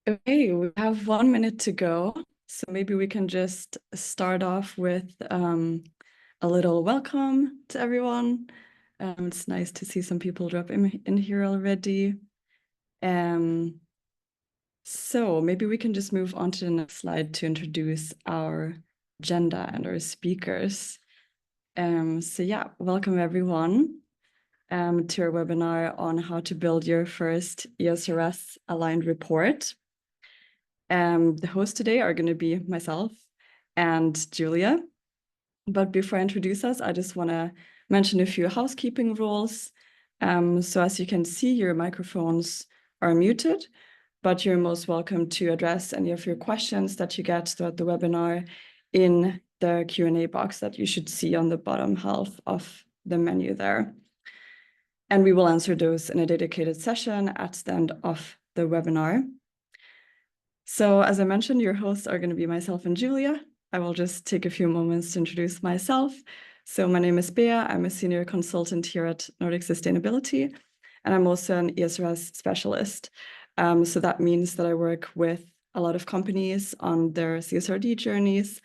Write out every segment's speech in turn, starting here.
Okay, we have 1 minute to go, so maybe we can just start off with a little welcome to everyone. It's nice to see some people drop in here already. So maybe we can just move on to the next slide to introduce our agenda and our speakers. So yeah, welcome everyone to our webinar on how to build your first ESRS-aligned report. The hosts today are going to be myself and Julia. But before I introduce us, I just want to mention a few housekeeping rules. So as you can see, your microphones are muted, but you're most welcome to address any of your questions that you get throughout the webinar in the Q&A box that you should see on the bottom half of the menu there. And we will answer those in a dedicated session at the end of the webinar. So as I mentioned, your hosts are going to be myself and Julia. I will just take a few moments to introduce myself. So my name is Bea. I'm a senior consultant here at Nordic Sustainability, and I'm also an ESRS specialist. So that means that I work with a lot of companies on their CSRD journeys,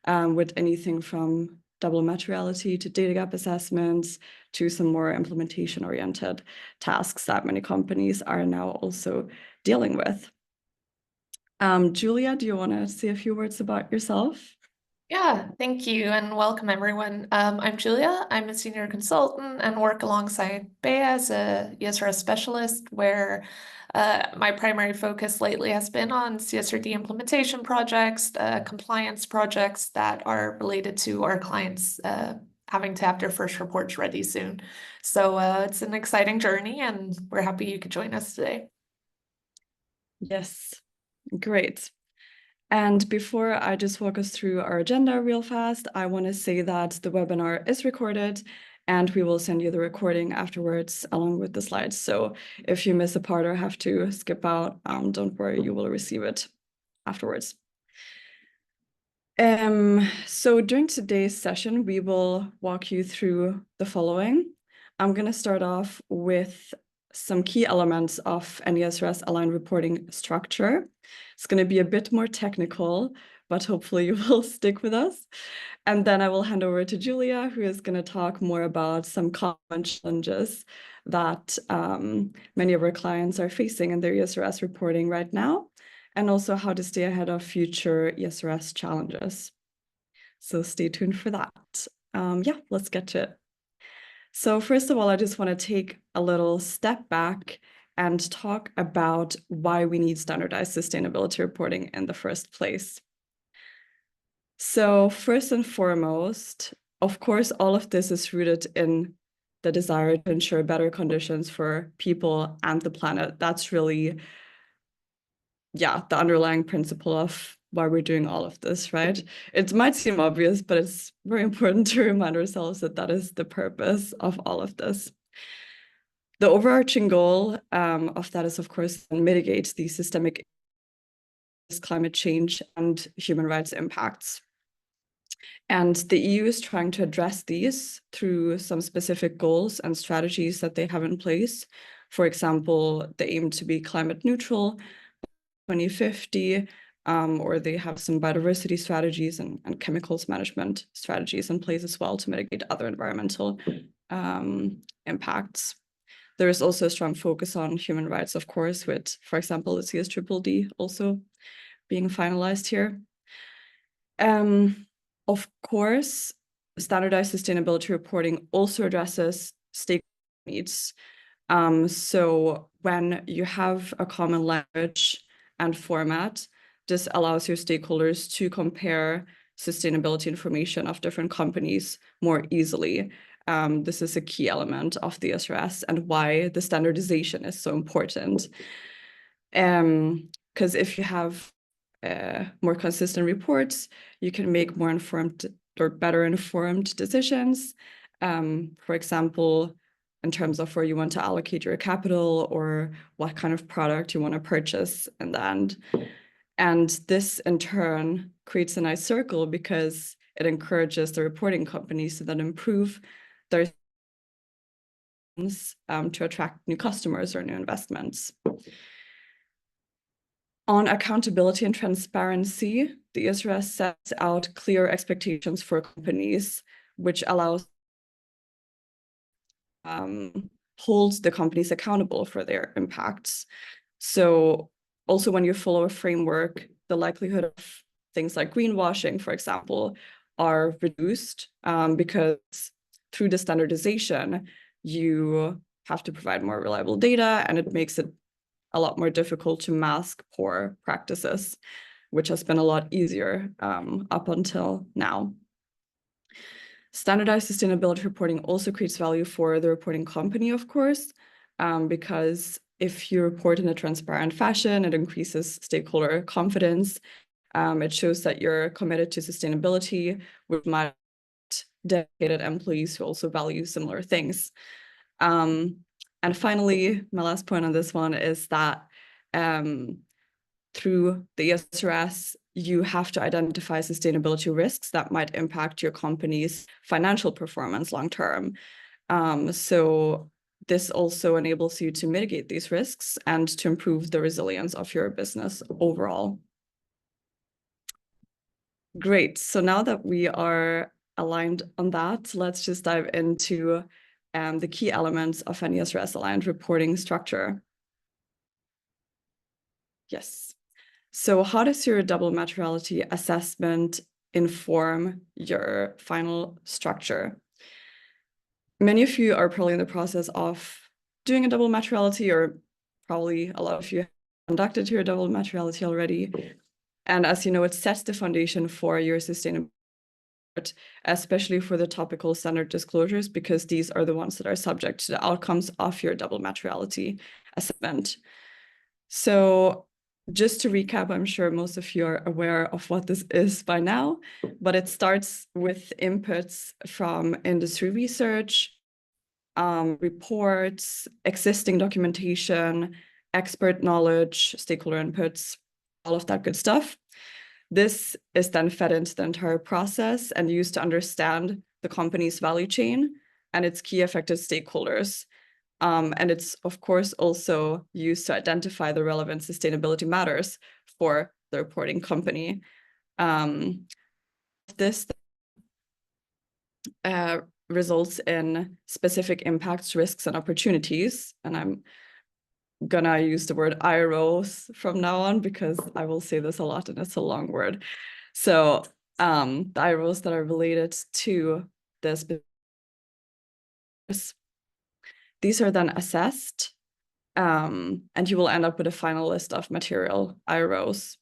with anything from double materiality to data gap assessments to some more implementation-oriented tasks that many companies are now also dealing with. Julia, do you want to say a few words about yourself? Yeah, thank you and welcome everyone. I'm Julia. I'm a senior consultant and work alongside Bea as a ESRS specialist, where my primary focus lately has been on CSRD implementation projects, compliance projects that are related to our clients having to have their first reports ready soon. So it's an exciting journey and we're happy you could join us today. Yes, great. And before I just walk us through our agenda real fast, I want to say that the webinar is recorded and we will send you the recording afterwards along with the slides. So if you miss a part or have to skip out, don't worry, you will receive it afterwards. So during today's session, we will walk you through the following. I'm going to start off with some key elements of an ESRS-aligned reporting structure. It's going to be a bit more technical, but hopefully you will stick with us. And then I will hand over to Julia, who is going to talk more about some common challenges that many of our clients are facing in their ESRS reporting right now, and also how to stay ahead of future ESRS challenges. So stay tuned for that. Yeah, let's get to it. So first of all, I just want to take a little step back and talk about why we need standardized sustainability reporting in the first place. So first and foremost, of course, all of this is rooted in the desire to ensure better conditions for people and the planet. That's really, yeah, the underlying principle of why we're doing all of this, right? It might seem obvious, but it's very important to remind ourselves that that is the purpose of all of this. The overarching goal of that is, of course, to mitigate the systemic climate change and human rights impacts. And the EU is trying to address these through some specific goals and strategies that they have in place. For example, they aim to be climate neutral by 2050, or they have some biodiversity strategies and chemicals management strategies in place as well to mitigate other environmental impacts. There is also a strong focus on human rights, of course, with, for example, the CSDDD also being finalized here. Of course, standardized sustainability reporting also addresses stakeholder needs. So when you have a common language and format, this allows your stakeholders to compare sustainability information of different companies more easily. This is a key element of the ESRS and why the standardization is so important. Because if you have more consistent reports, you can make more informed or better informed decisions. For example, in terms of where you want to allocate your capital or what kind of product you want to purchase in the end. And this in turn creates a nice circle because it encourages the reporting companies to then improve their to attract new customers or new investments. On accountability and transparency, the ESRS sets out clear expectations for companies, which allows holds the companies accountable for their impacts. So also when you follow a framework, the likelihood of things like greenwashing, for example, are reduced because through the standardization, you have to provide more reliable data, and it makes it a lot more difficult to mask poor practices, which has been a lot easier up until now. Standardized sustainability reporting also creates value for the reporting company, of course, because if you report in a transparent fashion, it increases stakeholder confidence. It shows that you're committed to sustainability with my dedicated employees who also value similar things. And finally, my last point on this one is that through the ESRS, you have to identify sustainability risks that might impact your company's financial performance long term. So this also enables you to mitigate these risks and to improve the resilience of your business overall. Great. So now that we are aligned on that, let's just dive into the key elements of an ESRS-aligned reporting structure. Yes. So how does your double materiality assessment inform your final structure? Many of you are probably in the process of doing a double materiality, or probably a lot of you have conducted your double materiality already. And as you know, it sets the foundation for your sustainability, especially for the topical standard disclosures, because these are the ones that are subject to the outcomes of your double materiality assessment. So just to recap, I'm sure most of you are aware of what this is by now, but it starts with inputs from industry research, reports, existing documentation, expert knowledge, stakeholder inputs, all of that good stuff. This is then fed into the entire process and used to understand the company's value chain and its key affected stakeholders. And it's, of course, also used to identify the relevant sustainability matters for the reporting company. This results in specific impacts, risks, and opportunities. And I'm gonna use the word IROs from now on because I will say this a lot and it's a long word. So the IROs that are related to this, these are then assessed, and you will end up with a final list of material IROs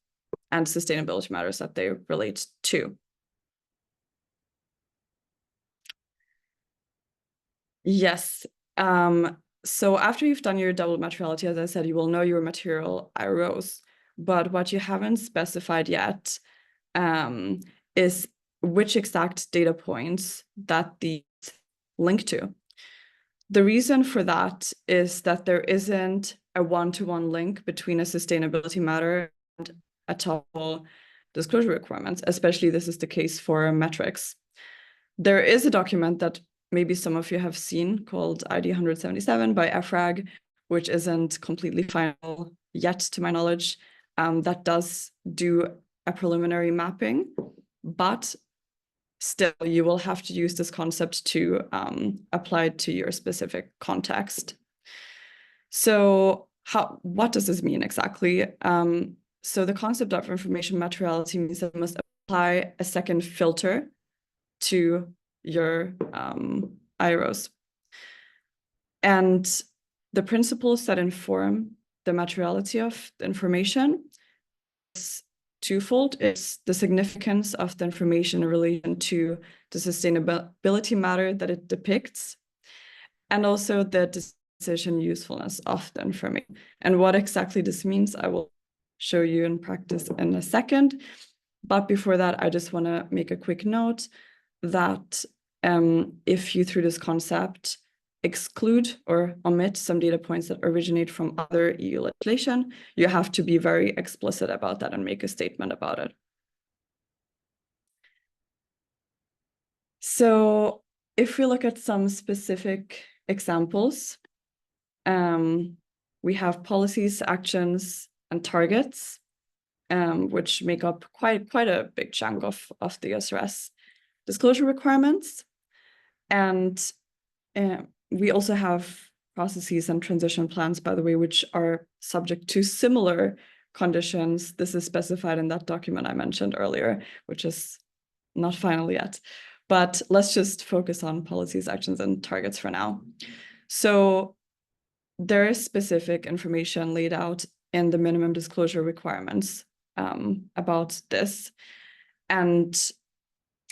and sustainability matters that they relate to. Yes. So after you've done your double materiality, as I said, you will know your material IROs. But what you haven't specified yet is which exact data points that these link to. The reason for that is that there isn't a one-to-one link between a sustainability matter and a topical disclosure requirements, especially this is the case for metrics. There is a document that maybe some of you have seen called ID 177 by EFRAG, which isn't completely final yet to my knowledge, that does do a preliminary mapping, but still you will have to use this concept to apply it to your specific context. So what does this mean exactly? So the concept of information materiality means that you must apply a second filter to your IROs. And the principles that inform the materiality of the information is twofold. It's the significance of the information in relation to the sustainability matter that it depicts, and also the decision usefulness of the information. And what exactly this means, I will show you in practice in a second. But before that, I just want to make a quick note that if you, through this concept, exclude or omit some data points that originate from other EU legislation, you have to be very explicit about that and make a statement about it. So if we look at some specific examples, we have policies, actions, and targets. which make up quite a big chunk of the ESRS disclosure requirements. And we also have processes and transition plans, by the way, which are subject to similar conditions. This is specified in that document I mentioned earlier, which is not final yet. But let's just focus on policies, actions, and targets for now. So there is specific information laid out in the minimum disclosure requirements about this. And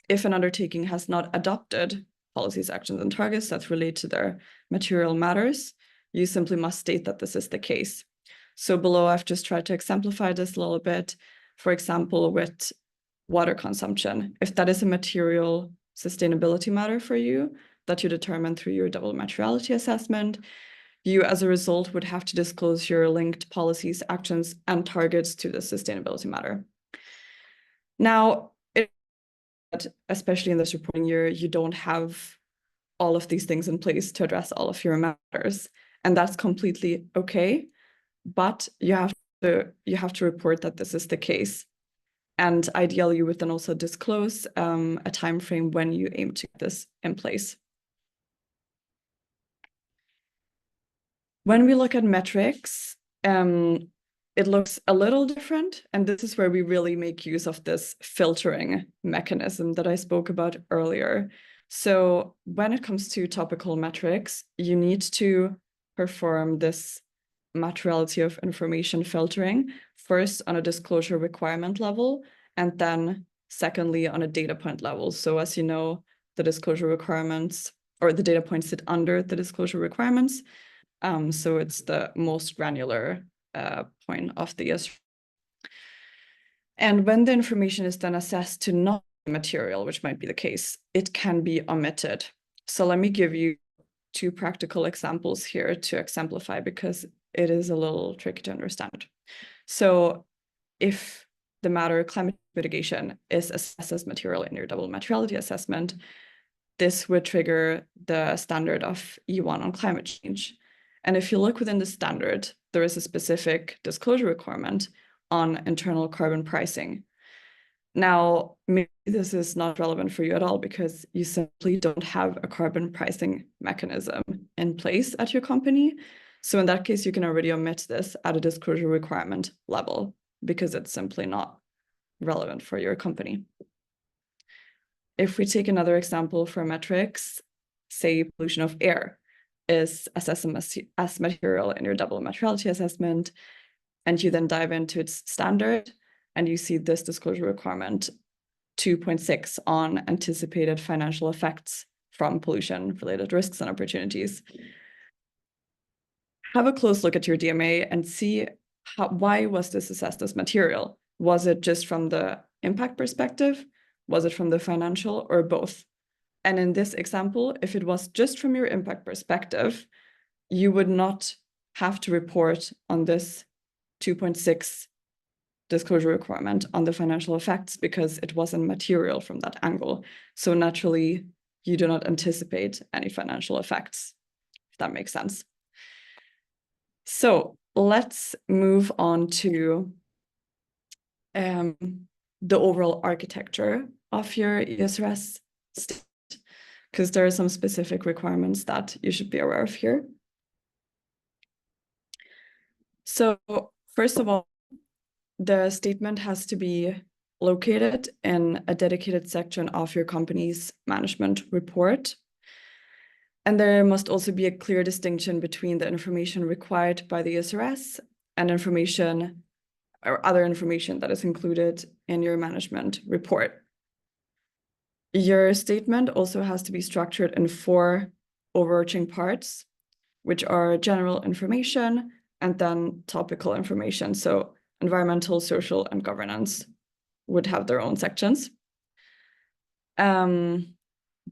if an undertaking has not adopted policies, actions, and targets that relate to their material matters, you simply must state that this is the case. So below, I've just tried to exemplify this a little bit. For example, with water consumption, if that is a material sustainability matter for you that you determine through your double materiality assessment, you as a result would have to disclose your linked policies, actions, and targets to the sustainability matter. Now, especially in this reporting year, you don't have all of these things in place to address all of your matters, and that's completely okay. But you have to report that this is the case, and ideally, you would then also disclose a time frame when you aim to get this in place. When we look at metrics, it looks a little different, and this is where we really make use of this filtering mechanism that I spoke about earlier. So when it comes to topical metrics, you need to perform this materiality of information filtering, first on a disclosure requirement level, and then secondly on a data point level. So as you know, the disclosure requirements or the data points sit under the disclosure requirements. So it's the most granular point of the ESRS. And when the information is then assessed to not be material, which might be the case, it can be omitted. So let me give you two practical examples here to exemplify, because it is a little tricky to understand. So if the matter climate mitigation is assessed as material in your double materiality assessment, this would trigger the standard of E1 on climate change. And if you look within the standard, there is a specific disclosure requirement on internal carbon pricing. Now, maybe this is not relevant for you at all because you simply don't have a carbon pricing mechanism in place at your company. So in that case, you can already omit this at a disclosure requirement level because it's simply not relevant for your company. If we take another example for metrics, say pollution of air is assessed as material in your double materiality assessment, and you then dive into its standard, and you see this disclosure requirement 2.6 on anticipated financial effects from pollution-related risks and opportunities. Have a close look at your DMA and see why was this assessed as material? Was it just from the impact perspective? Was it from the financial, or both? And in this example, if it was just from your impact perspective, you would not have to report on this 2.6 disclosure requirement on the financial effects because it wasn't material from that angle. So naturally, you do not anticipate any financial effects, if that makes sense. So let's move on to the overall architecture of your ESRS state, because there are some specific requirements that you should be aware of here. So first of all, the statement has to be located in a dedicated section of your company's management report. And there must also be a clear distinction between the information required by the ESRS and information or other information that is included in your management report. Your statement also has to be structured in 4 overarching parts, which are general information and then topical information. So environmental, social, and governance would have their own sections.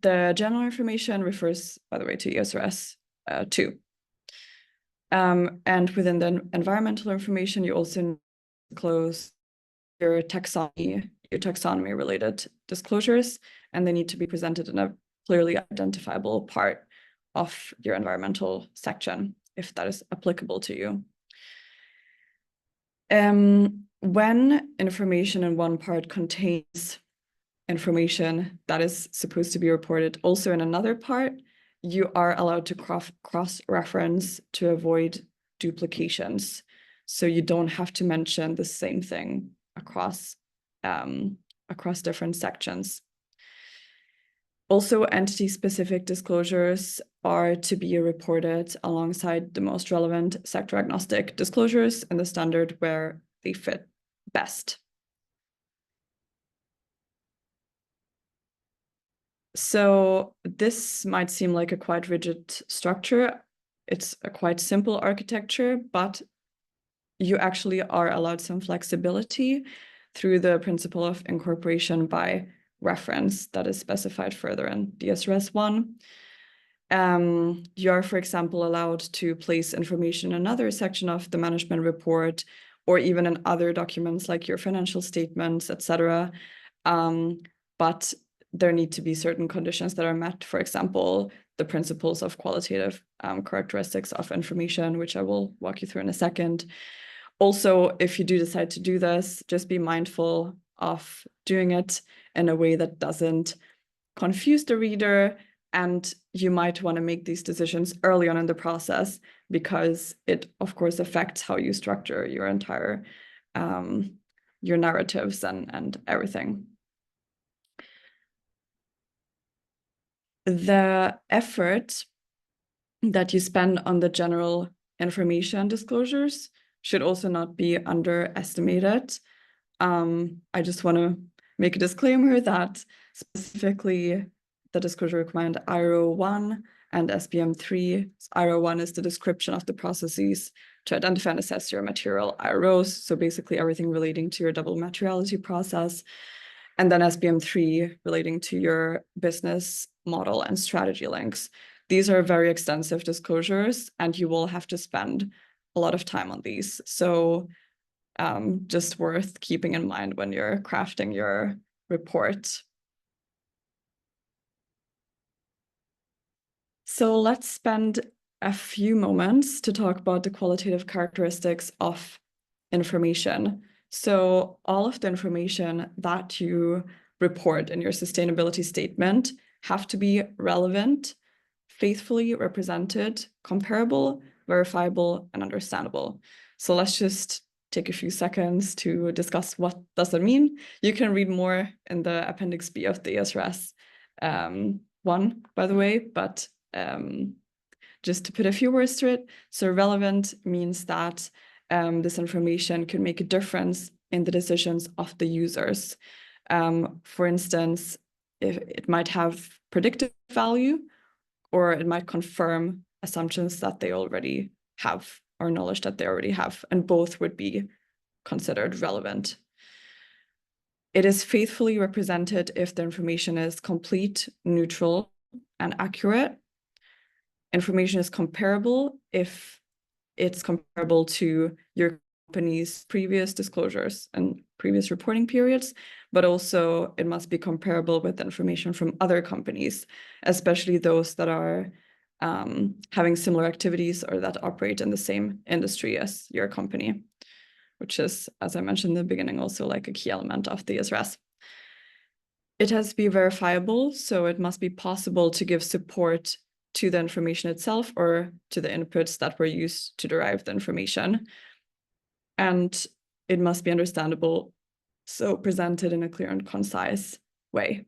The general information refers, by the way, to ESRS 2. And within the environmental information, you also disclose your taxonomy-related disclosures, and they need to be presented in a clearly identifiable part of your environmental section, if that is applicable to you. when information in one part contains information that is supposed to be reported also in another part, you are allowed to cross-reference to avoid duplications. So you don't have to mention the same thing across different sections. Also, entity-specific disclosures are to be reported alongside the most relevant sector-agnostic disclosures in the standard where they fit best. So this might seem like a quite rigid structure. It's a quite simple architecture, but you actually are allowed some flexibility through the principle of incorporation by reference that is specified further in the ESRS 1. You are, for example, allowed to place information in another section of the management report or even in other documents like your financial statements, etc. But there need to be certain conditions that are met. For example, the principles of qualitative characteristics of information, which I will walk you through in a second. Also, if you do decide to do this, just be mindful of doing it in a way that doesn't confuse the reader. And you might want to make these decisions early on in the process because it, of course, affects how you structure your entire, your narratives and everything. The effort that you spend on the general information disclosures should also not be underestimated. I just want to make a disclaimer that specifically the disclosure requirement IRO 1 and SPM 3. IRO 1 is the description of the processes to identify and assess your material IROs. So basically everything relating to your double materiality process. And then SPM 3 relating to your business model and strategy links. These are very extensive disclosures and you will have to spend a lot of time on these. So just worth keeping in mind when you're crafting your report. So let's spend a few moments to talk about the qualitative characteristics of information. So all of the information that you report in your sustainability statement have to be relevant, faithfully represented, comparable, verifiable, and understandable. So let's just take a few seconds to discuss what does that mean. You can read more in the Appendix B of the ESRS 1, by the way, but just to put a few words to it. So relevant means that this information can make a difference in the decisions of the users. For instance, if it might have predictive value, or it might confirm assumptions that they already have or knowledge that they already have, and both would be considered relevant. It is faithfully represented if the information is complete, neutral, and accurate. Information is comparable if it's comparable to your company's previous disclosures and previous reporting periods, but also it must be comparable with information from other companies, especially those that are having similar activities or that operate in the same industry as your company, which is, as I mentioned in the beginning, also like a key element of the ESRS. It has to be verifiable, so it must be possible to give support to the information itself or to the inputs that were used to derive the information. And it must be understandable, so presented in a clear and concise way.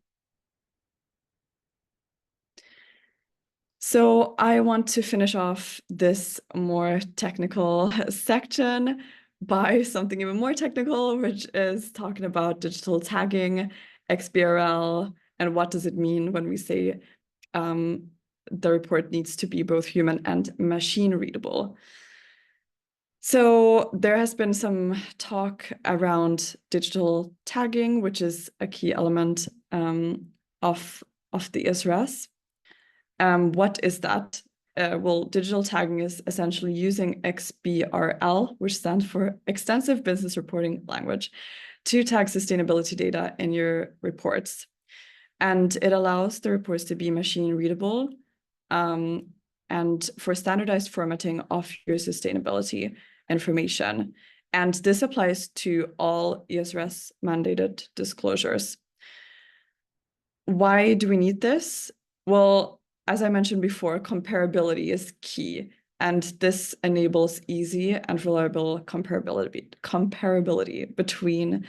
So I want to finish off this more technical section by something even more technical, which is talking about digital tagging, XBRL, and what does it mean when we say the report needs to be both human and machine readable. So there has been some talk around digital tagging, which is a key element of the ESRS. What is that? Well, digital tagging is essentially using XBRL, which stands for Extensive Business Reporting Language, to tag sustainability data in your reports. And it allows the reports to be machine readable and for standardized formatting of your sustainability information. And this applies to all ESRS mandated disclosures. Why do we need this? Well, as I mentioned before, comparability is key. And this enables easy and reliable comparability between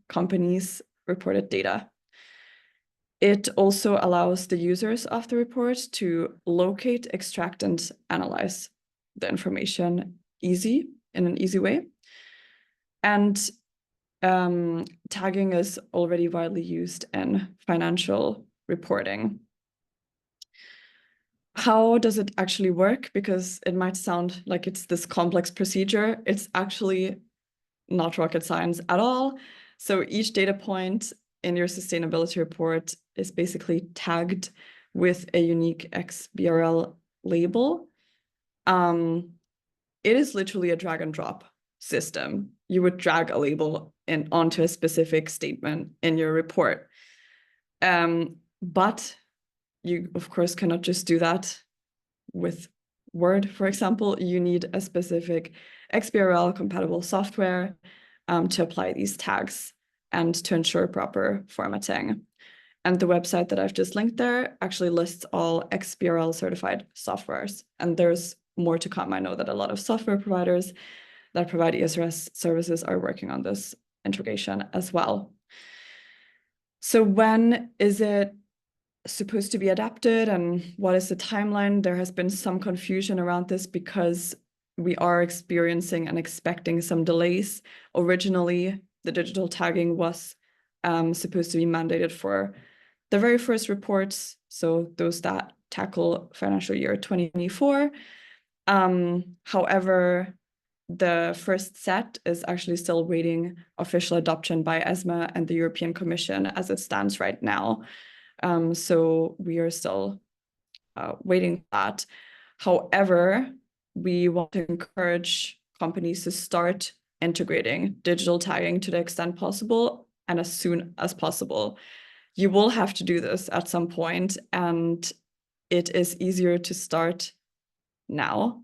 companies' reported data. It also allows the users of the report to locate, extract, and analyze the information in an easy way. And tagging is already widely used in financial reporting. How does it actually work? Because it might sound like it's this complex procedure. It's actually not rocket science at all. So each data point in your sustainability report is basically tagged with a unique XBRL label. It is literally a drag and drop system. You would drag a label onto a specific statement in your report. But you, of course, cannot just do that with Word, for example. You need a specific XBRL compatible software to apply these tags and to ensure proper formatting. And the website that I've just linked there actually lists all XBRL certified softwares. And there's more to come. I know that a lot of software providers that provide ESRS services are working on this integration as well. So when is it supposed to be adapted and what is the timeline? There has been some confusion around this because we are experiencing and expecting some delays. Originally, the digital tagging was supposed to be mandated for the very first reports, so those that tackle financial year 2024. However, the first set is actually still waiting official adoption by ESMA and the European Commission as it stands right now. So we are still waiting for that. However, we want to encourage companies to start integrating digital tagging to the extent possible and as soon as possible. You will have to do this at some point, and it is easier to start now.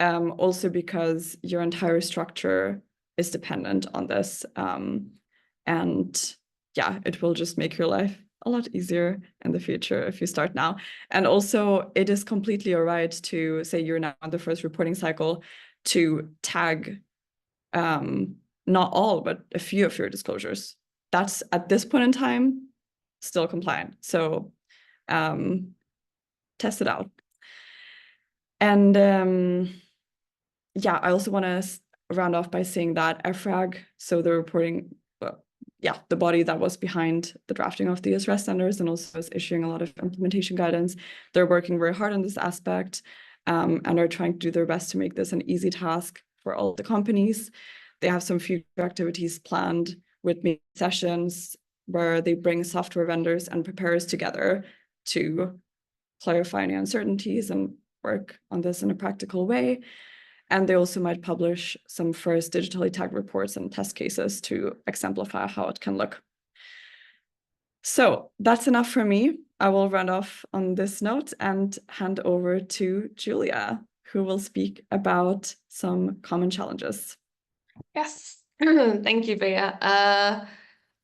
Also because your entire structure is dependent on this. And yeah, it will just make your life a lot easier in the future if you start now. And also, it is completely all right to say you're now on the first reporting cycle to tag not all, but a few of your disclosures. That's at this point in time still compliant. So test it out. And yeah, I also want to round off by saying that EFRAG, so the reporting, the body that was behind the drafting of the ESRS standards and also is issuing a lot of implementation guidance, they're working very hard on this aspect and are trying to do their best to make this an easy task for all the companies. They have some future activities planned with sessions where they bring software vendors and preparers together to clarify any uncertainties and work on this in a practical way. And they also might publish some first digitally tagged reports and test cases to exemplify how it can look. So that's enough for me. I will round off on this note and hand over to Julia, who will speak about some common challenges. Yes, thank you, Bea.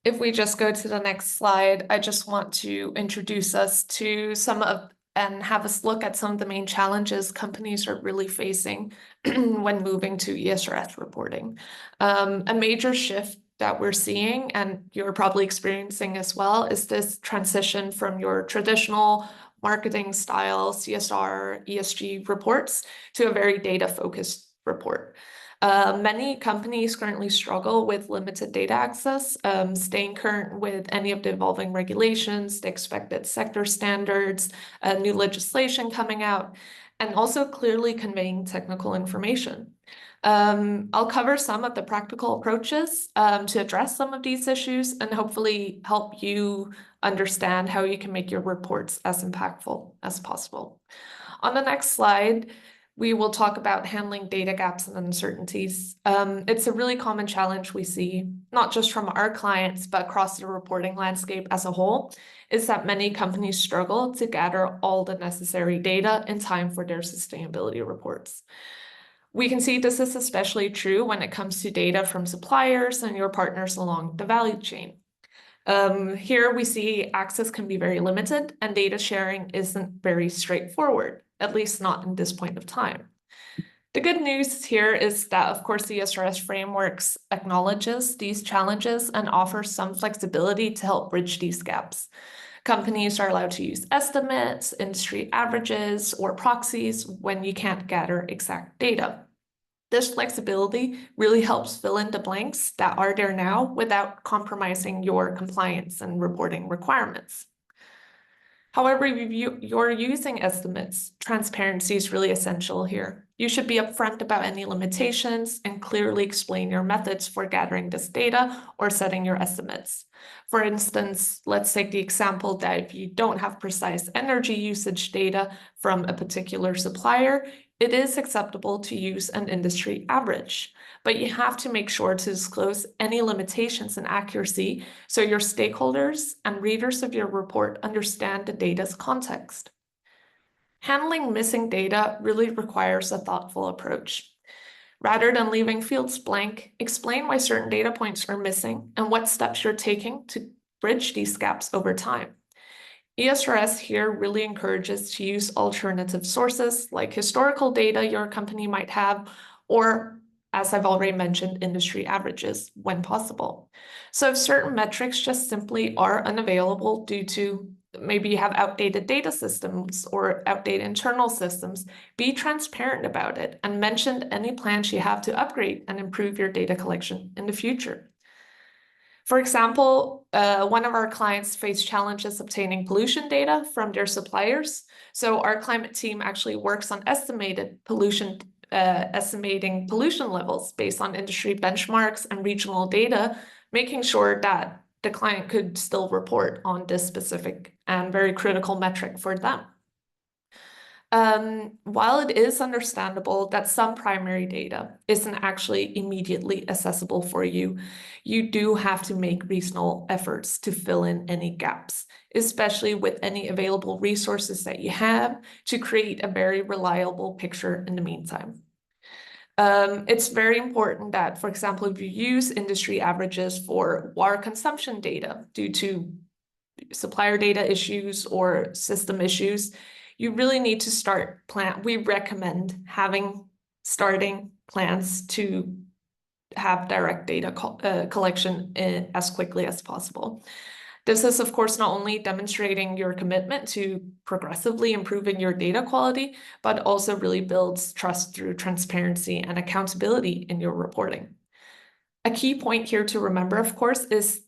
If we just go to the next slide, I just want to introduce us to and have us look at some of the main challenges companies are really facing when moving to ESRS reporting. A major shift that we're seeing, and you're probably experiencing as well, is this transition from your traditional marketing style CSR, ESG reports to a very data-focused report. Many companies currently struggle with limited data access, staying current with any of the evolving regulations, the expected sector standards, new legislation coming out, and also clearly conveying technical information. I'll cover some of the practical approaches to address some of these issues and hopefully help you understand how you can make your reports as impactful as possible. On the next slide, we will talk about handling data gaps and uncertainties. It's a really common challenge we see, not just from our clients, but across the reporting landscape as a whole, is that many companies struggle to gather all the necessary data in time for their sustainability reports. We can see this is especially true when it comes to data from suppliers and your partners along the value chain. Here we see access can be very limited and data sharing isn't very straightforward, at least not in this point of time. The good news here is that, of course, the ESRS frameworks acknowledges these challenges and offers some flexibility to help bridge these gaps. Companies are allowed to use estimates, industry averages, or proxies when you can't gather exact data. This flexibility really helps fill in the blanks that are there now without compromising your compliance and reporting requirements. However, if you're using estimates, transparency is really essential here. You should be upfront about any limitations and clearly explain your methods for gathering this data or setting your estimates. For instance, let's take the example that if you don't have precise energy usage data from a particular supplier, it is acceptable to use an industry average, but you have to make sure to disclose any limitations in accuracy so your stakeholders and readers of your report understand the data's context. Handling missing data really requires a thoughtful approach. Rather than leaving fields blank, explain why certain data points are missing and what steps you're taking to bridge these gaps over time. ESRS here really encourages to use alternative sources like historical data your company might have, or, as I've already mentioned, industry averages when possible. So if certain metrics just simply are unavailable due to maybe you have outdated data systems or outdated internal systems, be transparent about it and mention any plans you have to upgrade and improve your data collection in the future. For example, one of our clients faced challenges obtaining pollution data from their suppliers. So our climate team actually works on estimating pollution levels based on industry benchmarks and regional data, making sure that the client could still report on this specific and very critical metric for them. While it is understandable that some primary data isn't actually immediately accessible for you, you do have to make reasonable efforts to fill in any gaps, especially with any available resources that you have to create a very reliable picture in the meantime. It's very important that, for example, if you use industry averages for water consumption data due to supplier data issues or system issues, you really need to we recommend starting plans to have direct data collection as quickly as possible. This is, of course, not only demonstrating your commitment to progressively improving your data quality, but also really builds trust through transparency and accountability in your reporting. A key point here to remember, of course, is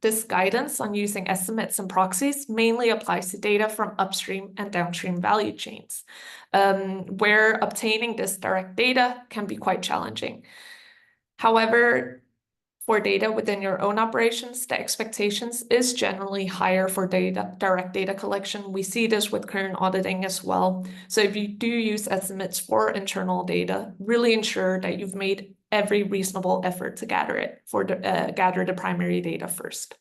this guidance on using estimates and proxies mainly applies to data from upstream and downstream value chains, where obtaining this direct data can be quite challenging. However, for data within your own operations, the expectations is generally higher for direct data collection. We see this with current auditing as well. So if you do use estimates for internal data, really ensure that you've made every reasonable effort to gather the primary data first.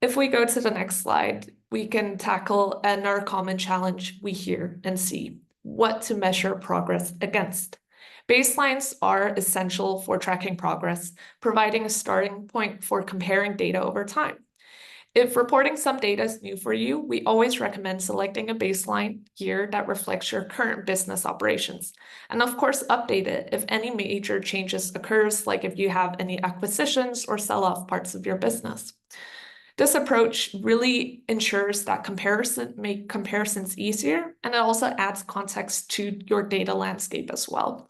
If we go to the next slide, we can tackle another common challenge we hear and see: what to measure progress against. Baselines are essential for tracking progress, providing a starting point for comparing data over time. If reporting some data is new for you, we always recommend selecting a baseline year that reflects your current business operations. And of course, update it if any major changes occurs, like if you have any acquisitions or sell off parts of your business. This approach really ensures that make comparisons easier, and it also adds context to your data landscape as well.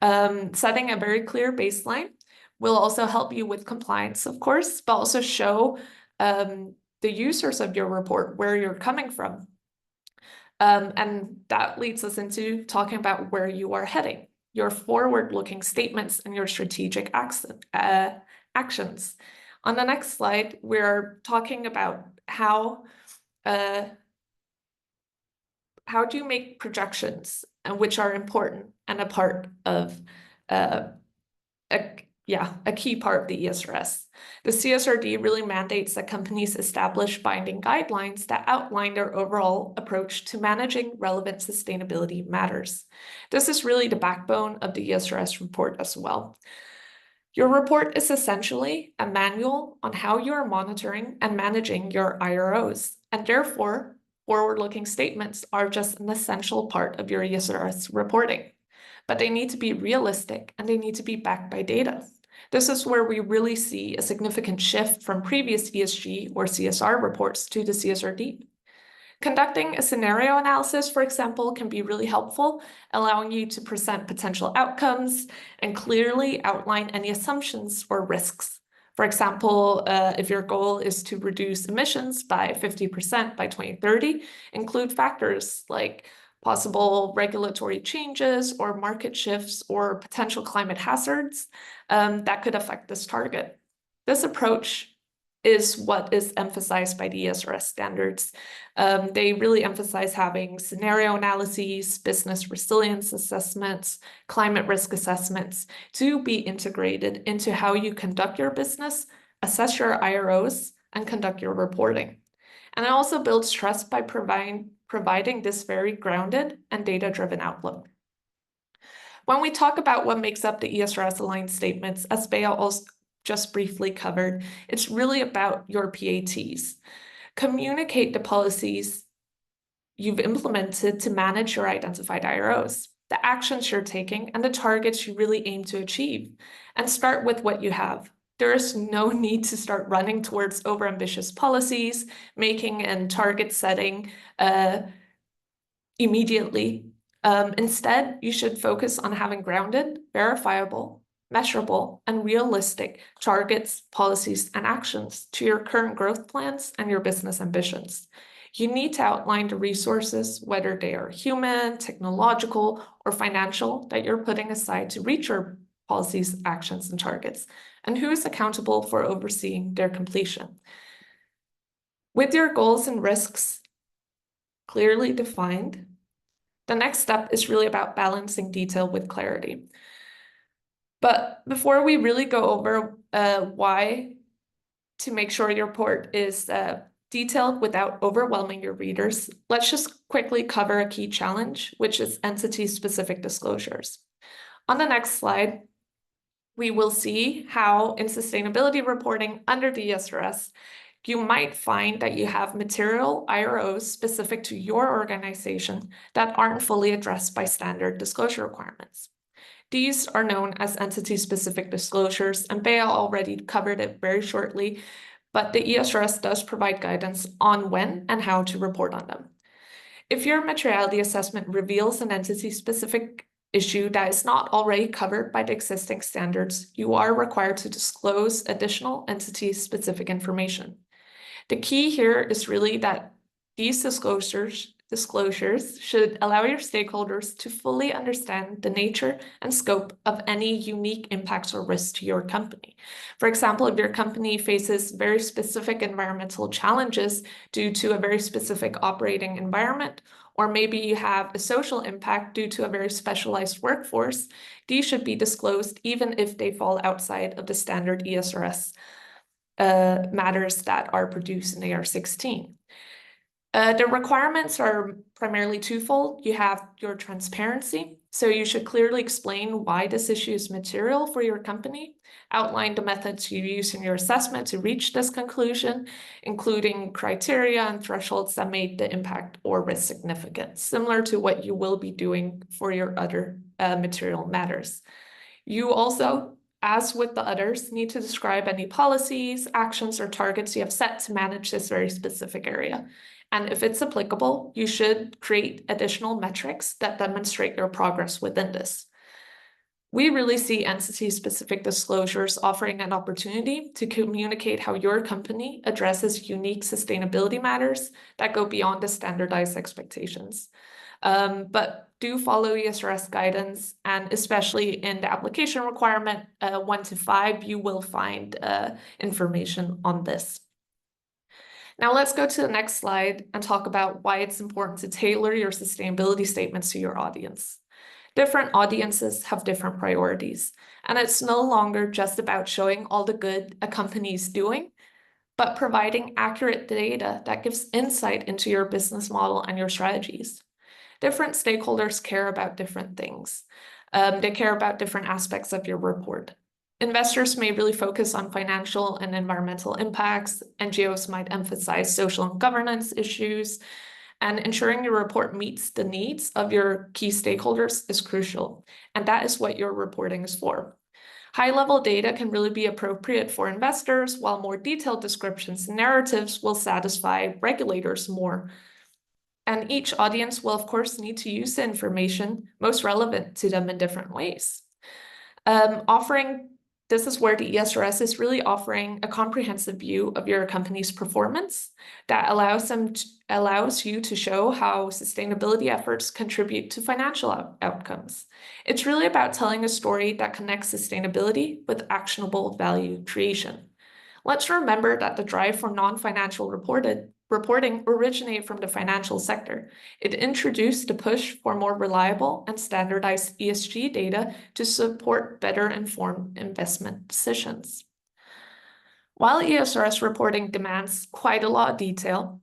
Setting a very clear baseline will also help you with compliance, of course, but also show the users of your report where you're coming from. And that leads us into talking about where you are heading, your forward-looking statements and your strategic actions. On the next slide, we're talking about how do you make projections, which are important and a part of a key part of the ESRS. The CSRD really mandates that companies establish binding guidelines that outline their overall approach to managing relevant sustainability matters. This is really the backbone of the ESRS report as well. Your report is essentially a manual on how you are monitoring and managing your IROs, and therefore, forward-looking statements are just an essential part of your ESRS reporting. But they need to be realistic and they need to be backed by data. This is where we really see a significant shift from previous ESG or CSR reports to the CSRD. Conducting a scenario analysis, for example, can be really helpful, allowing you to present potential outcomes and clearly outline any assumptions or risks. For example, if your goal is to reduce emissions by 50% by 2030, include factors like possible regulatory changes or market shifts or potential climate hazards that could affect this target. This approach is what is emphasized by the ESRS standards. They really emphasize having scenario analyses, business resilience assessments, climate risk assessments to be integrated into how you conduct your business, assess your IROs, and conduct your reporting. And it also builds trust by providing this very grounded and data-driven outlook. When we talk about what makes up the ESRS-aligned statements, as Bea also just briefly covered, it's really about your PATs. Communicate the policies you've implemented to manage your identified IROs, the actions you're taking, and the targets you really aim to achieve, and start with what you have. There is no need to start running towards overambitious policies, making and target setting immediately. Instead, you should focus on having grounded, verifiable, measurable, and realistic targets, policies, and actions to your current growth plans and your business ambitions. You need to outline the resources, whether they are human, technological, or financial, that you're putting aside to reach your policies, actions, and targets, and who is accountable for overseeing their completion. With your goals and risks clearly defined, the next step is really about balancing detail with clarity. But before we really go over why to make sure your report is detailed without overwhelming your readers, let's just quickly cover a key challenge, which is entity-specific disclosures. On the next slide, we will see how in sustainability reporting under the ESRS, you might find that you have material IROs specific to your organization that aren't fully addressed by standard disclosure requirements. These are known as entity-specific disclosures, and Bea already covered it very shortly, but the ESRS does provide guidance on when and how to report on them. If your materiality assessment reveals an entity-specific issue that is not already covered by the existing standards, you are required to disclose additional entity-specific information. The key here is really that these disclosures should allow your stakeholders to fully understand the nature and scope of any unique impacts or risks to your company. For example, if your company faces very specific environmental challenges due to a very specific operating environment, or maybe you have a social impact due to a very specialized workforce, these should be disclosed even if they fall outside of the standard ESRS matters that are produced in AR16. The requirements are primarily twofold. You have your transparency, so you should clearly explain why this issue is material for your company, outline the methods you use in your assessment to reach this conclusion, including criteria and thresholds that made the impact or risk significant, similar to what you will be doing for your other material matters. You also, as with the others, need to describe any policies, actions, or targets you have set to manage this very specific area. And if it's applicable, you should create additional metrics that demonstrate your progress within this. We really see entity-specific disclosures offering an opportunity to communicate how your company addresses unique sustainability matters that go beyond the standardized expectations. But do follow ESRS guidance, and especially in the application requirement 1 to 5, you will find information on this. Now let's go to the next slide and talk about why it's important to tailor your sustainability statements to your audience. Different audiences have different priorities, and it's no longer just about showing all the good a company is doing, but providing accurate data that gives insight into your business model and your strategies. Different stakeholders care about different things. They care about different aspects of your report. Investors may really focus on financial and environmental impacts. NGOs might emphasize social and governance issues. And ensuring your report meets the needs of your key stakeholders is crucial. And that is what your reporting is for. High-level data can really be appropriate for investors, while more detailed descriptions and narratives will satisfy regulators more. And each audience will, of course, need to use the information most relevant to them in different ways. This is where the ESRS is really offering a comprehensive view of your company's performance that allows you to show how sustainability efforts contribute to financial outcomes. It's really about telling a story that connects sustainability with actionable value creation. Let's remember that the drive for non-financial reporting originated from the financial sector. It introduced the push for more reliable and standardized ESG data to support better informed investment decisions. While ESRS reporting demands quite a lot of detail,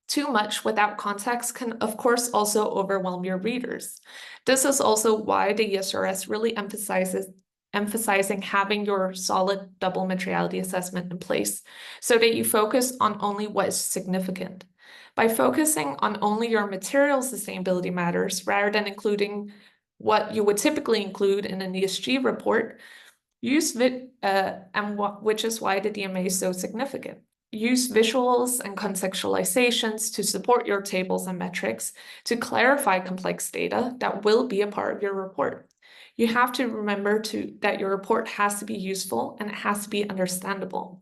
too much without context can, of course, also overwhelm your readers. This is also why the ESRS really emphasizing having your solid double materiality assessment in place so that you focus on only what is significant. By focusing on only your material sustainability matters rather than including what you would typically include in an ESG report, which is why the DMA is so significant. Use visuals and contextualizations to support your tables and metrics to clarify complex data that will be a part of your report. You have to remember that your report has to be useful and it has to be understandable.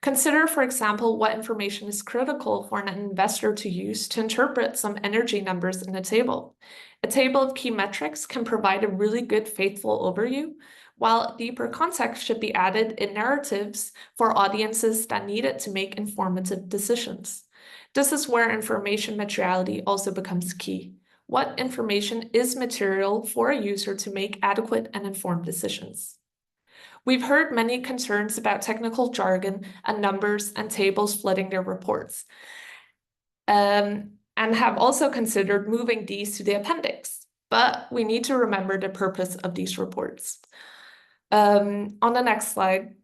Consider, for example, what information is critical for an investor to use to interpret some energy numbers in a table. A table of key metrics can provide a really good, faithful overview, while deeper context should be added in narratives for audiences that need it to make informative decisions. This is where information materiality also becomes key. What information is material for a user to make adequate and informed decisions? We've heard many concerns about technical jargon and numbers and tables flooding their reports, and have also considered moving these to the appendix. But we need to remember the purpose of these reports. On the next slide,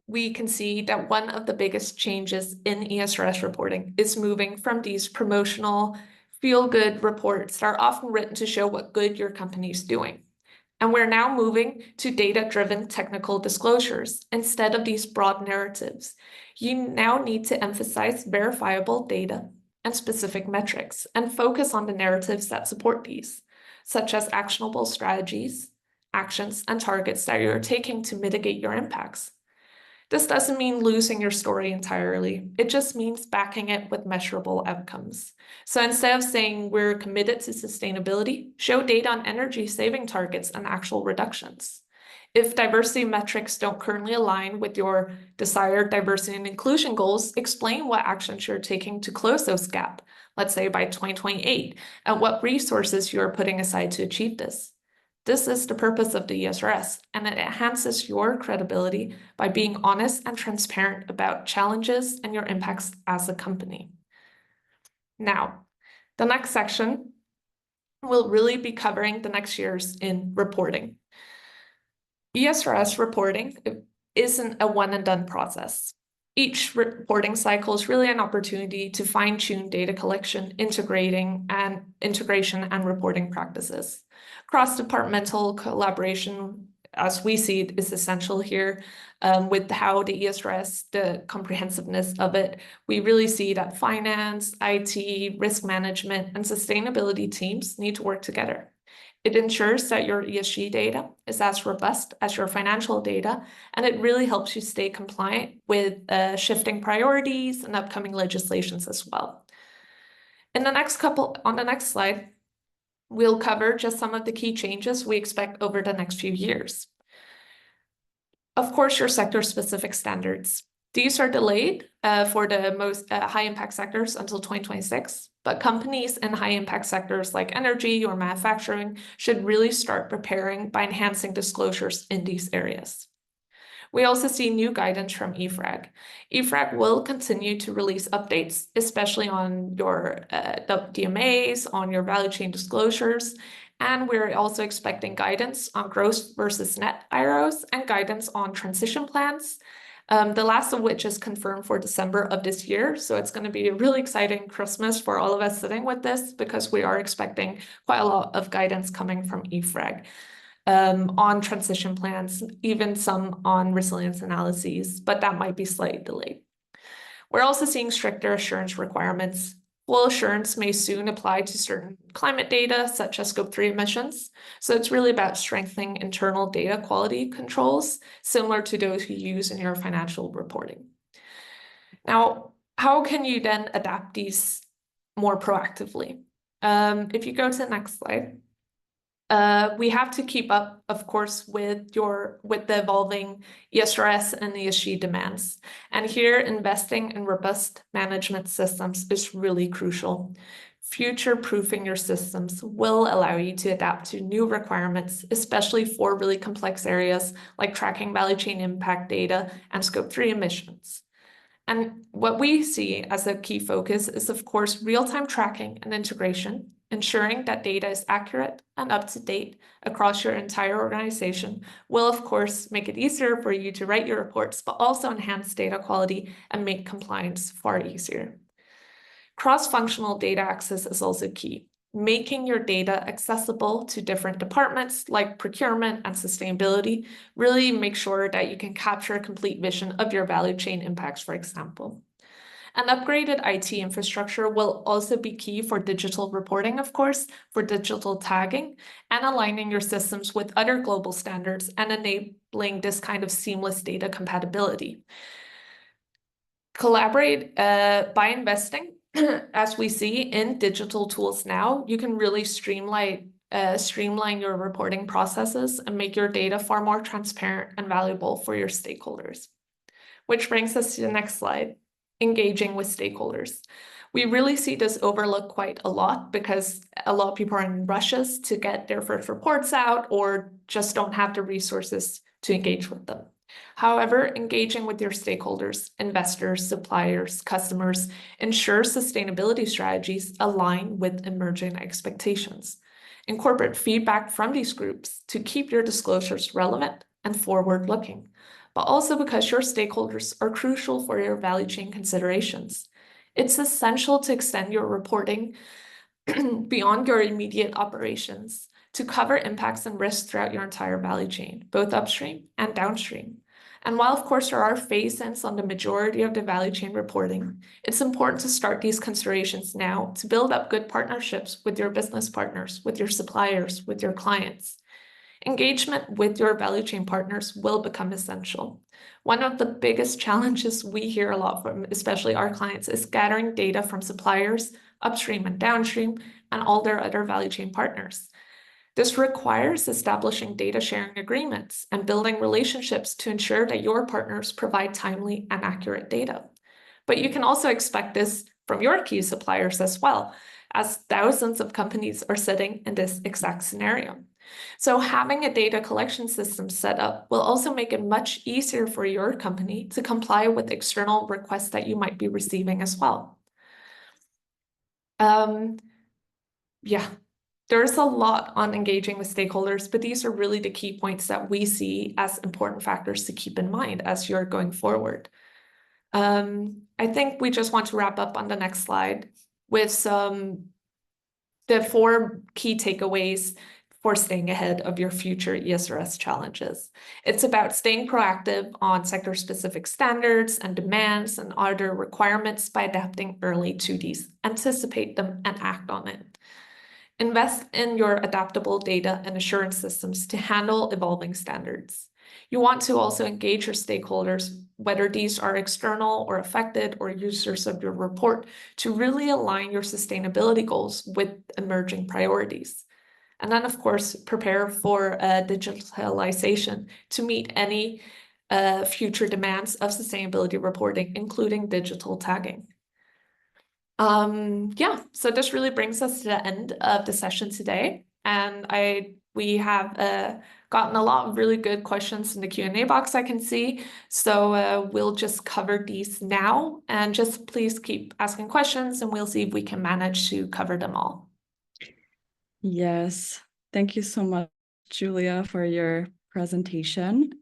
we can see that one of the biggest changes in ESRS reporting is moving from these promotional feel-good reports that are often written to show what good your company is doing. And we're now moving to data-driven technical disclosures instead of these broad narratives. You now need to emphasize verifiable data and specific metrics and focus on the narratives that support these, such as actionable strategies, actions, and targets that you're taking to mitigate your impacts. This doesn't mean losing your story entirely. It just means backing it with measurable outcomes. So instead of saying we're committed to sustainability, show data on energy saving targets and actual reductions. If diversity metrics don't currently align with your desired diversity and inclusion goals, explain what actions you're taking to close those gaps, let's say by 2028, and what resources you're putting aside to achieve this. This is the purpose of the ESRS, and it enhances your credibility by being honest and transparent about challenges and your impacts as a company. Now, the next section will really be covering the next years in reporting. ESRS reporting isn't a one and done process. Each reporting cycle is really an opportunity to fine-tune data collection, integration and reporting practices. Cross-departmental collaboration, as we see it, is essential here with how the ESRS, the comprehensiveness of it. We really see that finance, IT, risk management, and sustainability teams need to work together. It ensures that your ESG data is as robust as your financial data, and it really helps you stay compliant with shifting priorities and upcoming legislations as well. On the next slide, we'll cover just some of the key changes we expect over the next few years. Of course, your sector-specific standards. These are delayed for the most high impact sectors until 2026, but companies in high impact sectors like energy or manufacturing should really start preparing by enhancing disclosures in these areas. We also see new guidance from EFRAG. EFRAG will continue to release updates, especially on your DMAs, on your value chain disclosures, and we're also expecting guidance on gross versus net IROs and guidance on transition plans, the last of which is confirmed for December of this year. So it's going to be a really exciting Christmas for all of us sitting with this, because we are expecting quite a lot of guidance coming from EFRAG. On transition plans, even some on resilience analyses, but that might be slightly delayed. We're also seeing stricter assurance requirements. Full assurance may soon apply to certain climate data, such as Scope 3 emissions. So it's really about strengthening internal data quality controls, similar to those you use in your financial reporting. Now, how can you then adapt these more proactively? If you go to the next slide. We have to keep up, of course, with the evolving ESRS and ESG demands. And here, investing in robust management systems is really crucial. Future-proofing your systems will allow you to adapt to new requirements, especially for really complex areas like tracking value chain impact data and Scope 3 emissions. And what we see as a key focus is, of course, real-time tracking and integration, ensuring that data is accurate and up to date across your entire organization will, of course, make it easier for you to write your reports, but also enhance data quality and make compliance far easier. Cross-functional data access is also key. Making your data accessible to different departments like procurement and sustainability really make sure that you can capture a complete vision of your value chain impacts, for example. An upgraded IT infrastructure will also be key for digital reporting, of course, for digital tagging, and aligning your systems with other global standards and enabling this kind of seamless data compatibility. Collaborate by investing, as we see in digital tools now, you can really streamline your reporting processes and make your data far more transparent and valuable for your stakeholders. Which brings us to the next slide. Engaging with stakeholders. We really see this overlooked quite a lot because a lot of people are in rushes to get their first reports out or just don't have the resources to engage with them. However, engaging with your stakeholders, investors, suppliers, customers ensures sustainability strategies align with emerging expectations. Incorporate feedback from these groups to keep your disclosures relevant and forward-looking, but also because your stakeholders are crucial for your value chain considerations. It's essential to extend your reporting beyond your immediate operations to cover impacts and risks throughout your entire value chain, both upstream and downstream. And while, of course, there are phase-ins on the majority of the value chain reporting, it's important to start these considerations now to build up good partnerships with your business partners, with your suppliers, with your clients. Engagement with your value chain partners will become essential. One of the biggest challenges we hear a lot from, especially our clients, is gathering data from suppliers, upstream and downstream, and all their other value chain partners. This requires establishing data sharing agreements and building relationships to ensure that your partners provide timely and accurate data. But you can also expect this from your key suppliers as well, as thousands of companies are sitting in this exact scenario. So having a data collection system set up will also make it much easier for your company to comply with external requests that you might be receiving as well. There's a lot on engaging with stakeholders, but these are really the key points that we see as important factors to keep in mind as you're going forward. I think we just want to wrap up on the next slide with the 4 key takeaways for staying ahead of your future ESRS challenges. It's about staying proactive on sector-specific standards and demands and other requirements by adapting early to these, anticipate them and act on it. Invest in your adaptable data and assurance systems to handle evolving standards. You want to also engage your stakeholders, whether these are external or affected or users of your report, to really align your sustainability goals with emerging priorities. And then, of course, prepare for digitalization to meet any future demands of sustainability reporting, including digital tagging. Yeah, so this really brings us to the end of the session today. And we have gotten a lot of really good questions in the Q&A box, I can see. So we'll just cover these now, and just please keep asking questions and we'll see if we can manage to cover them all. Yes, thank you so much, Julia, for your presentation.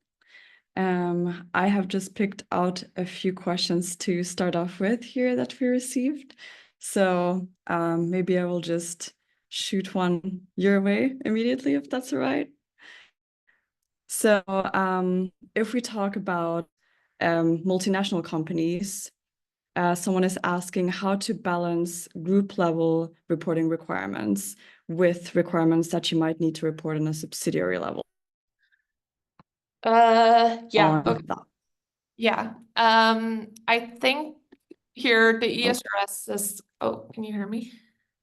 I have just picked out a few questions to start off with here that we received. So maybe I will just shoot one your way immediately, if that's all right. So if we talk about multinational companies, someone is asking how to balance group level reporting requirements with requirements that you might need to report on a subsidiary level. Yeah. Okay. Yeah. I think here the ESRS is, oh, can you hear me?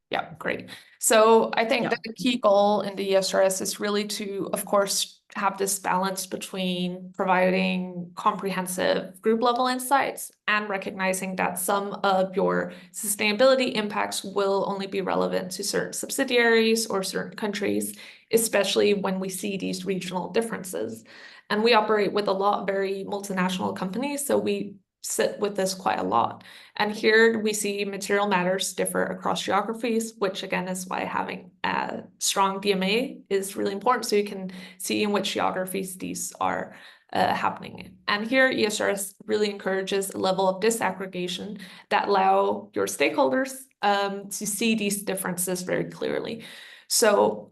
Yeah, great. So I think that the key goal in the ESRS is really to, of course, have this balance between providing comprehensive group level insights and recognizing that some of your sustainability impacts will only be relevant to certain subsidiaries or certain countries, especially when we see these regional differences. And we operate with a lot of very multinational companies, so we sit with this quite a lot. And here we see material matters differ across geographies, which again is why having a strong DMA is really important, so you can see in which geographies these are happening. And here ESRS really encourages a level of disaggregation that allow your stakeholders to see these differences very clearly. So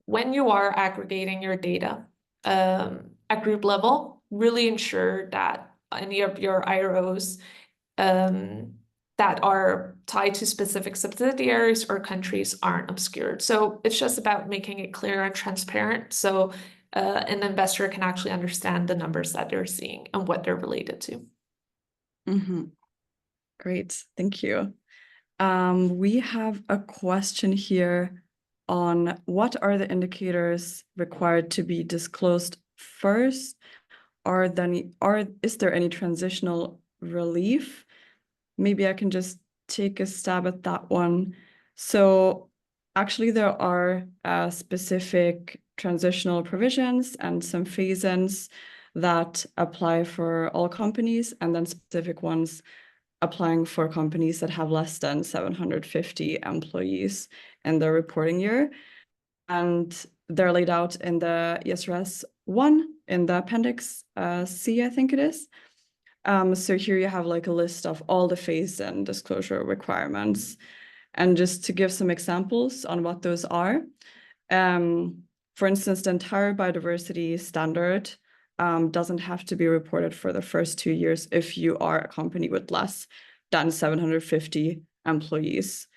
when you are aggregating your data at group level, really ensure that any of your IROs that are tied to specific subsidiaries or countries aren't obscured. So it's just about making it clear and transparent, so an investor can actually understand the numbers that they're seeing and what they're related to. Great, thank you. We have a question here on what are the indicators required to be disclosed first? Is there any transitional relief? Maybe I can just take a stab at that one. So actually there are specific transitional provisions and some phase-ins that apply for all companies, and then specific ones applying for companies that have less than 750 employees in their reporting year. And they're laid out in the ESRS 1 in the Appendix C, I think it is. So here you have like a list of all the phase and disclosure requirements. And just to give some examples on what those are, for instance, the entire biodiversity standard doesn't have to be reported for the first 2 years if you are a company with less than 750 employees.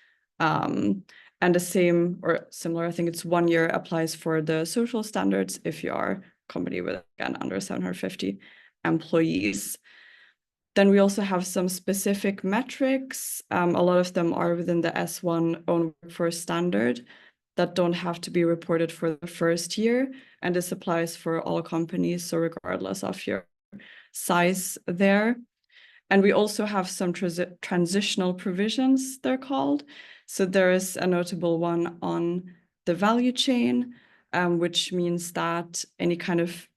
And the same or similar, I think it's 1 year applies for the social standards if you are a company with, again, under 750 employees. Then we also have some specific metrics. A lot of them are within the S1 own workforce standard that don't have to be reported for the first year. And this applies for all companies, so regardless of your size there. And we also have some transitional provisions, they're called. So there is a notable one on the value chain, which means that any kind of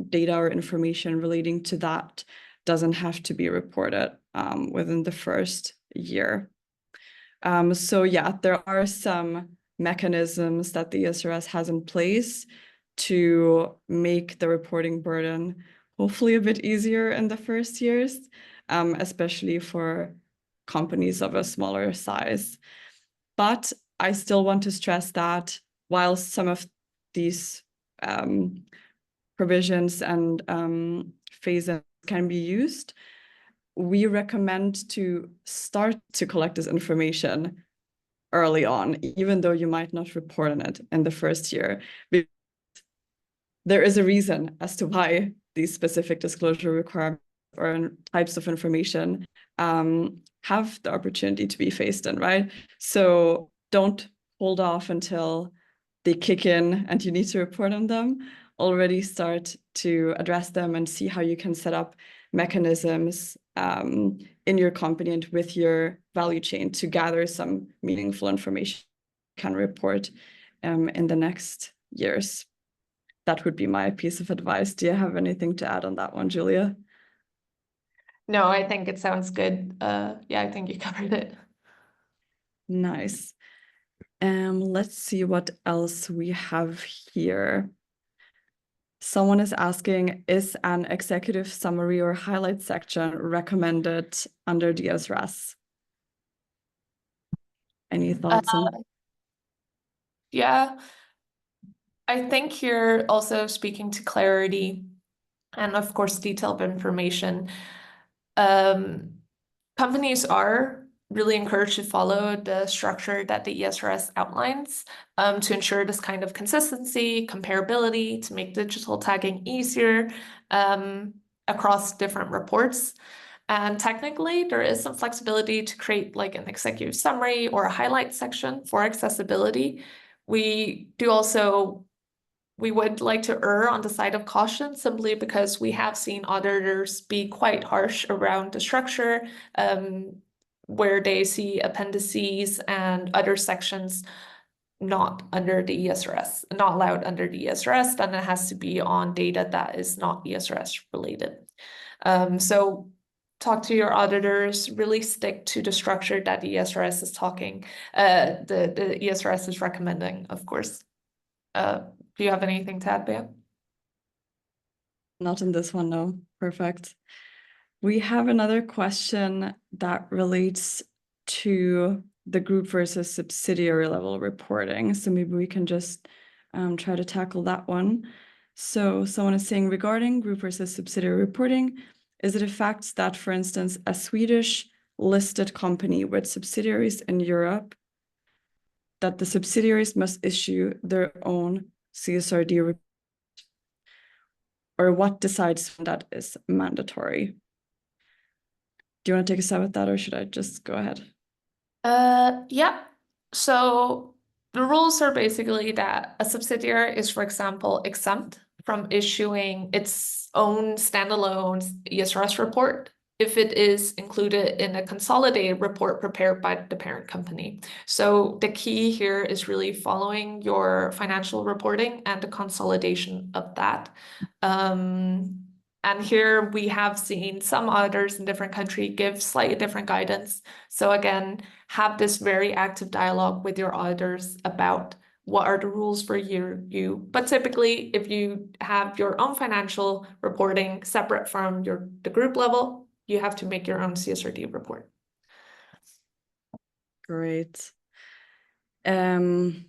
data or information relating to that doesn't have to be reported within the first year. So yeah, there are some mechanisms that the ESRS has in place to make the reporting burden hopefully a bit easier in the first years, especially for companies of a smaller size. But I still want to stress that while some of these provisions and phases can be used, we recommend to start to collect this information early on, even though you might not report on it in the first year. There is a reason as to why these specific disclosure requirements or types of information have the opportunity to be phased in, right? So don't hold off until they kick in and you need to report on them. already start to address them and see how you can set up mechanisms in your company and with your value chain to gather some meaningful information you can report in the next years. That would be my piece of advice. Do you have anything to add on that one, Julia? No, I think it sounds good. Yeah, I think you covered it. Nice. Let's see what else we have here. Someone is asking, is an executive summary or highlight section recommended under the ESRS? Any thoughts on that? Yeah, I think you're also speaking to clarity and, of course, detailed information. Companies are really encouraged to follow the structure that the ESRS outlines to ensure this kind of consistency, comparability, to make digital tagging easier across different reports. And technically, there is some flexibility to create like an executive summary or a highlight section for accessibility. We would like to err on the side of caution simply because we have seen auditors be quite harsh around the structure, where they see appendices and other sections not under the ESRS, not allowed under the ESRS, then it has to be on data that is not ESRS related. So talk to your auditors, really stick to the structure that the ESRS is the ESRS is recommending, of course. Do you have anything to add, Bea? Not in this one, no. Perfect. We have another question that relates to the group versus subsidiary level reporting. So maybe we can just try to tackle that one. So someone is saying, regarding group versus subsidiary reporting, is it a fact that, for instance, a Swedish listed company with subsidiaries in Europe, that the subsidiaries must issue their own CSRD report? Or what decides when that is mandatory? Do you want to take a stab at that, or should I just go ahead? Yeah. So the rules are basically that a subsidiary is, for example, exempt from issuing its own standalone ESRS report if it is included in a consolidated report prepared by the parent company. So the key here is really following your financial reporting and the consolidation of that. And here we have seen some auditors in different countries give slightly different guidance. So again, have this very active dialogue with your auditors about what are the rules for you. But typically, if you have your own financial reporting separate from the group level, you have to make your own CSRD report. Great. Changing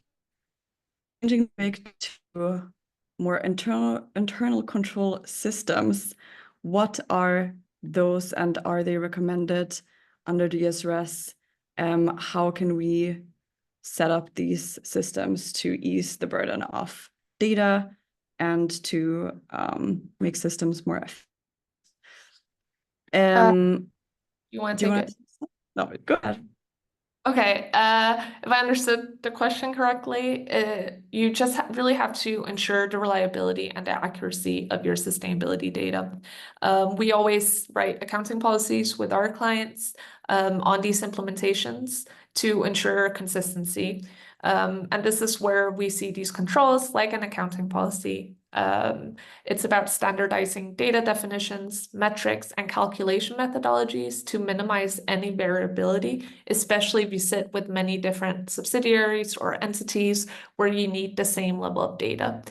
back to more internal control systems, what are those and are they recommended under the ESRS? How can we set up these systems to ease the burden of data and to make systems more effective? You want to take it? No, go ahead. Okay, if I understood the question correctly, you just really have to ensure the reliability and the accuracy of your sustainability data. We always write accounting policies with our clients on these implementations to ensure consistency. And this is where we see these controls like an accounting policy. It's about standardizing data definitions, metrics, and calculation methodologies to minimize any variability, especially if you sit with many different subsidiaries or entities where you need the same level of data.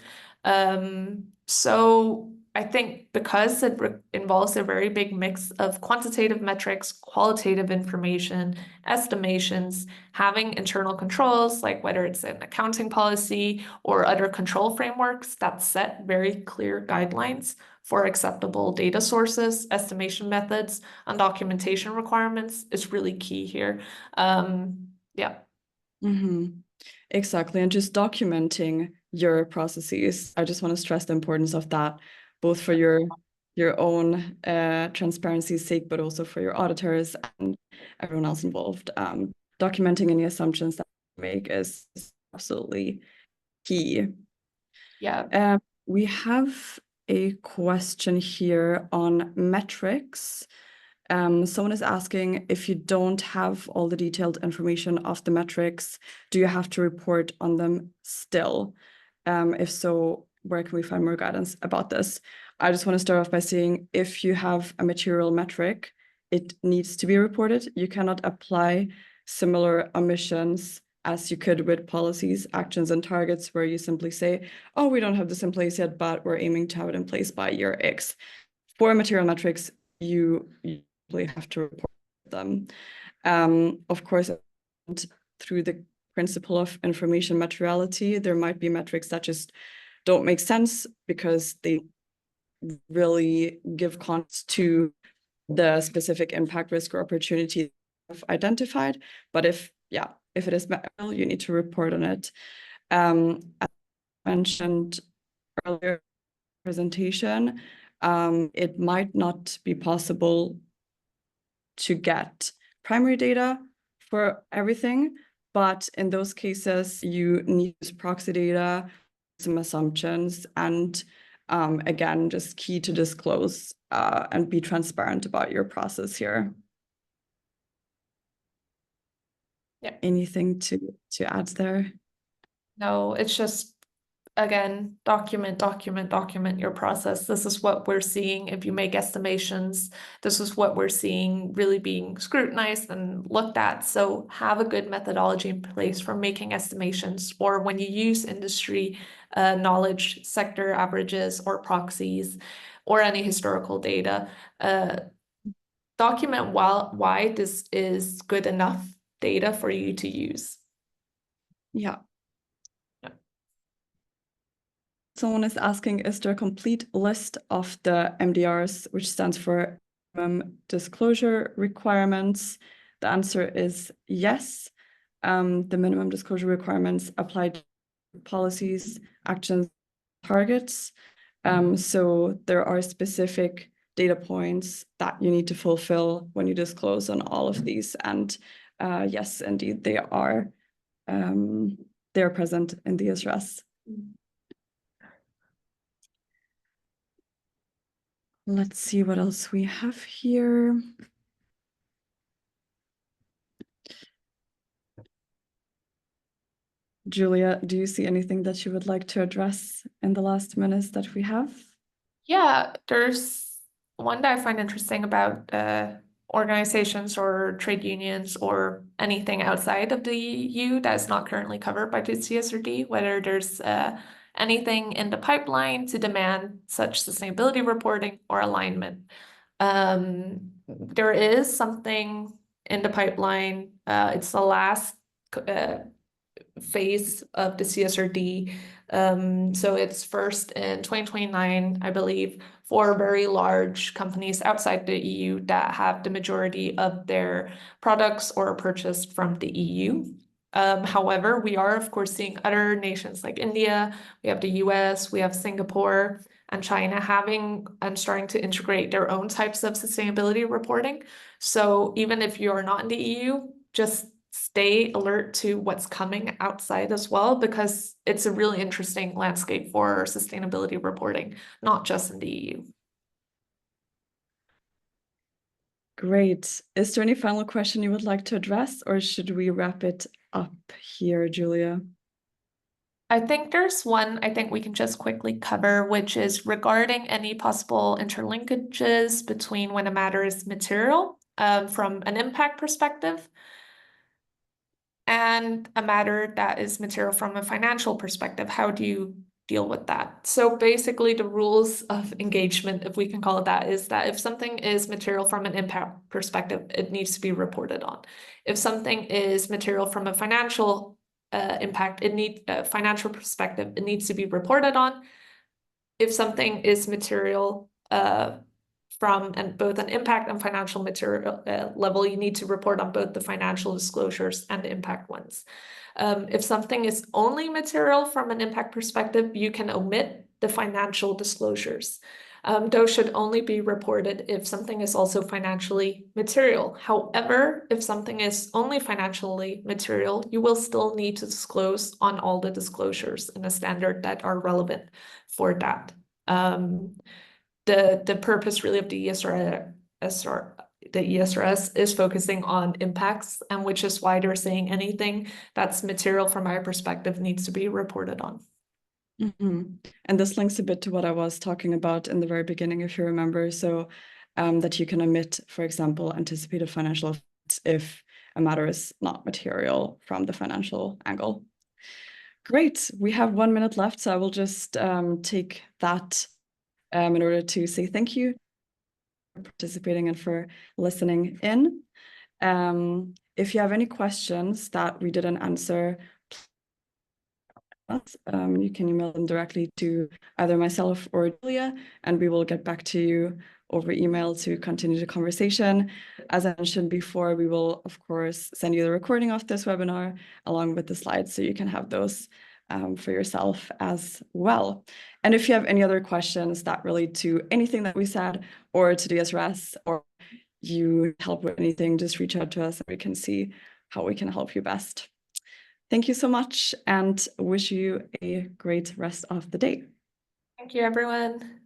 So I think because it involves a very big mix of quantitative metrics, qualitative information, estimations, having internal controls, like whether it's an accounting policy or other control frameworks that set very clear guidelines for acceptable data sources, estimation methods, and documentation requirements is really key here. Yeah. Mm-hmm. Exactly. And just documenting your processes. I just want to stress the importance of that, both for your own transparency's sake, but also for your auditors and everyone else involved. Documenting any assumptions that you make is absolutely key. Yeah. we have a question here on metrics. Someone is asking, if you don't have all the detailed information of the metrics, do you have to report on them still? If so, where can we find more guidance about this? I just want to start off by saying, if you have a material metric, it needs to be reported. You cannot apply similar omissions as you could with policies, actions, and targets, where you simply say, oh, we don't have this in place yet, but we're aiming to have it in place by year X. For material metrics, you have to report them. Of course, through the principle of information materiality, there might be metrics that just don't make sense because they really give context to the specific impact, risk, or opportunity I've identified. But if it is material, you need to report on it. As mentioned earlier in the presentation, it might not be possible to get primary data for everything, but in those cases, you need to use proxy data, some assumptions, and again, just key to disclose and be transparent about your process here. Yeah. Anything to add there? No, it's just, again, document your process. This is what we're seeing. If you make estimations, this is what we're seeing really being scrutinized and looked at. So have a good methodology in place for making estimations, or when you use industry knowledge, sector averages or proxies, or any historical data, document why this is good enough data for you to use. Yeah. Someone is asking, is there a complete list of the MDRs, which stands for minimum disclosure requirements? The answer is yes. The minimum disclosure requirements apply to policies, actions, targets. So there are specific data points that you need to fulfill when you disclose on all of these. And yes, indeed, they are present in the ESRS. Let's see what else we have here. Julia, do you see anything that you would like to address in the last minutes that we have? Yeah, there's one that I find interesting about organizations or trade unions or anything outside of the EU that is not currently covered by the CSRD, whether there's anything in the pipeline to demand such sustainability reporting or alignment. There is something in the pipeline. It's the last phase of the CSRD. So it's first in 2029, I believe, for very large companies outside the EU that have the majority of their products or purchased from the EU. However, we are, of course, seeing other nations like India, we have the US, we have Singapore and China having and starting to integrate their own types of sustainability reporting. So even if you're not in the EU, just stay alert to what's coming outside as well, because it's a really interesting landscape for sustainability reporting, not just in the EU. Great. Is there any final question you would like to address, or should we wrap it up here, Julia? I think there's one I think we can just quickly cover, which is regarding any possible interlinkages between when a matter is material from an impact perspective and a matter that is material from a financial perspective. How do you deal with that? So basically the rules of engagement, if we can call it that, is that if something is material from an impact perspective, it needs to be reported on. If something is material from a financial impact, financial perspective, it needs to be reported on. If something is material from both an impact and financial material level, you need to report on both the financial disclosures and the impact ones. If something is only material from an impact perspective, you can omit the financial disclosures. Those should only be reported if something is also financially material. However, if something is only financially material, you will still need to disclose on all the disclosures in a standard that are relevant for that. The purpose really of the ESRS is focusing on impacts, and which is why they're saying anything that's material from my perspective needs to be reported on. And this links a bit to what I was talking about in the very beginning, if you remember. So that you can omit, for example, anticipated financial effects if a matter is not material from the financial angle. Great, we have 1 minute left, so I will just take that in order to say thank you for participating and for listening in. If you have any questions that we didn't answer, you can email them directly to either myself or Julia, and we will get back to you over email to continue the conversation. As I mentioned before, we will, of course, send you the recording of this webinar along with the slides, so you can have those for yourself as well. And if you have any other questions that relate to anything that we said or to the ESRS, or you help with anything, just reach out to us and we can see how we can help you best. Thank you so much and wish you a great rest of the day. Thank you, everyone.